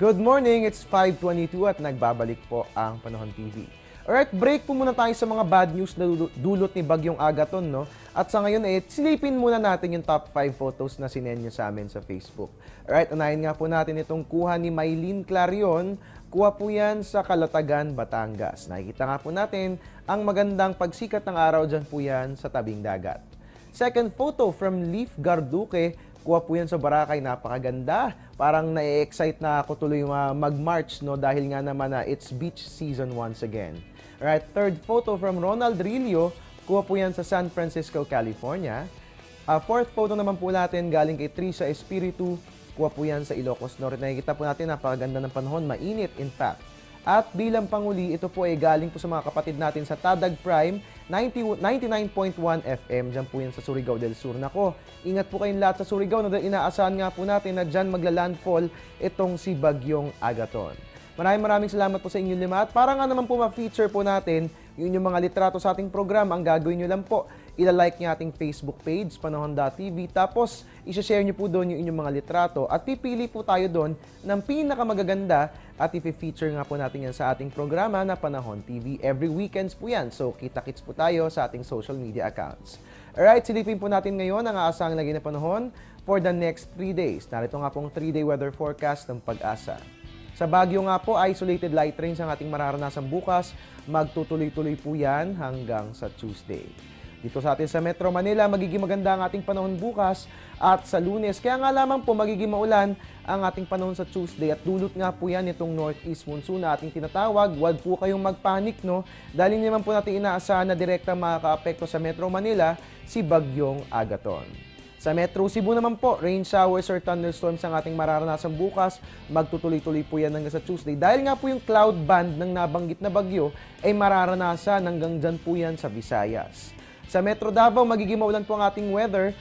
Good morning, it's 5:22 at nagbabalik po ang Panahon TV. Alright, break po muna tayo sa mga bad news na dulot ni Bagyong Agaton, no? At sa ngayon, silipin muna natin yung top 5 photos na sinenyo sa amin sa Facebook. Alright, unahin nga po natin itong kuha ni Maylene Clarion. Kuha po yan sa Calatagan, Batangas. Nakikita nga po natin ang magandang pagsikat ng araw dyan po yan sa tabing dagat. Second photo from Leaf Garduque. Kuha po yan sa Boracay, napakaganda. Parang na-excite na ako tuloy mag-March, no? Dahil nga naman na it's beach season once again. Alright, third photo from Ronald Rillo. Kuha po yan sa San Francisco, California. Fourth photo naman po natin galing kay Trisha Espiritu. Kuha po yan sa Ilocos Norte. Nakikita po natin, napakaganda ng panahon, mainit in fact. At bilang panguli, ito po ay galing po sa mga kapatid natin sa Tadag Prime, 99.1 FM, dyan po yan sa Surigao del Sur. Nako, ingat po kayong lahat sa Surigao, na inaasahan nga po natin na dyan magla-landfall itong si Bagyong Agaton. Maraming salamat po sa inyong lima. At para nga naman po ma-feature po natin yung inyong mga litrato sa ating program, ang gagawin nyo lang po, ilalike nyo ating Facebook page, Panahon.tv, tapos isa-share nyo po doon yung inyong mga litrato at pipili po tayo doon ng pinakamagaganda at i-feature nga po natin yan sa ating programa na Panahon TV. Every weekends po yan, so kita-kits po tayo sa ating social media accounts. Alright, silipin po natin ngayon ang aasahang lagi na panahon for the next 3 days. Narito nga pong 3-day weather forecast ng Pag-asa. Sa Baguio nga po, isolated light rains ang ating mararanasan bukas. Magtutuloy-tuloy po yan hanggang sa Tuesday. Dito sa atin sa Metro Manila, magiging maganda ang ating panahon bukas at sa Lunes. Kaya nga lamang po magiging maulan ang ating panahon sa Tuesday at dulot nga po yan itong northeast monsoon na ating tinatawag. Huwag po kayong magpanik, no? Dahil naman po natin inaasahan na direkta makaka-apekto sa Metro Manila si Bagyong Agaton. Sa Metro Cebu naman po, rain showers or thunderstorms ang ating mararanasan bukas. Magtutuloy-tuloy po yan hanggang sa Tuesday. Dahil nga po yung cloud band ng nabanggit na bagyo ay mararanasan hanggang dyan po yan sa Visayas. Sa Metro Davao, magiging maulan po ang ating weather,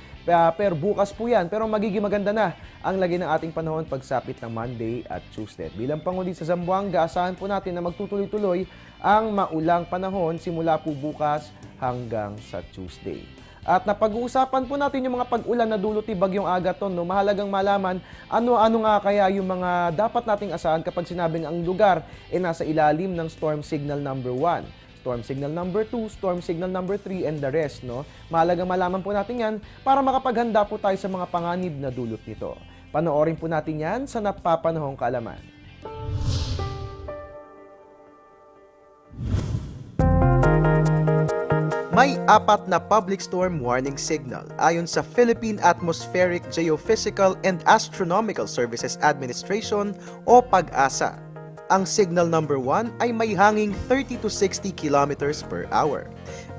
pero bukas po yan. Pero magiging maganda na ang lagay ng ating panahon pagsapit ng Monday at Tuesday. Bilang panguli sa Zamboanga, asahan po natin na magtutuloy-tuloy ang maulang panahon simula po bukas hanggang sa Tuesday. At napag-uusapan po natin yung mga pag-ulan na dulot ni Bagyong Agaton. No? Mahalagang malaman ano nga kaya yung mga dapat nating asahan kapag sinabing ang lugar ay nasa ilalim ng Storm Signal number 1. Storm Signal number 2, Storm Signal number 3, and the rest. No? Mahalagang malaman po natin yan para makapaghanda po tayo sa mga panganib na dulot nito. Panoorin po natin yan sa napapanahong kaalaman. May 4 na public storm warning signal ayon sa Philippine Atmospheric, Geophysical and Astronomical Services Administration o Pag-asa. Ang signal number 1 ay may hanging 30 to 60 kilometers per hour.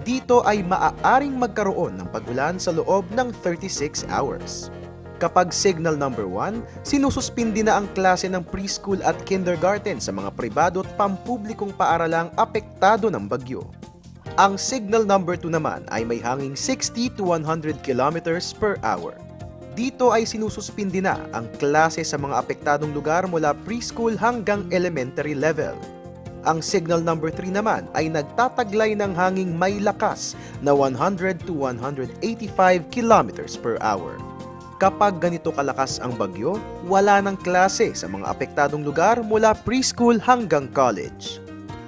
Dito ay maaaring magkaroon ng pag-ulan sa loob ng 36 hours. Kapag signal number 1, sinususpindi na ang klase ng preschool at kindergarten sa mga pribado at pampublikong paaralang apektado ng bagyo. Ang signal number 2 naman ay may hanging 60 to 100 kilometers per hour. Dito ay sinususpindi na ang klase sa mga apektadong lugar mula preschool hanggang elementary level. Ang signal number 3 naman ay nagtataglay ng hanging may lakas na 100 to 185 kilometers per hour. Kapag ganito kalakas ang bagyo, wala ng klase sa mga apektadong lugar mula preschool hanggang college.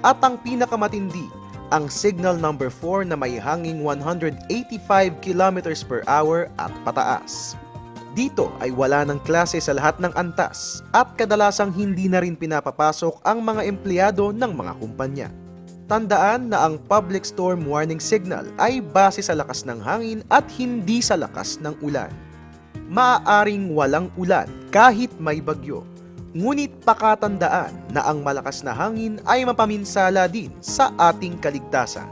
At ang pinakamatindi, ang signal number 4 na may hanging 185 kilometers per hour at pataas. Dito ay wala ng klase sa lahat ng antas at kadalasang hindi na rin pinapapasok ang mga empleyado ng mga kumpanya. Tandaan na ang public storm warning signal ay base sa lakas ng hangin at hindi sa lakas ng ulan. Maaaring walang ulan kahit may bagyo. Ngunit pakatandaan na ang malakas na hangin ay mapaminsala din sa ating kaligtasan.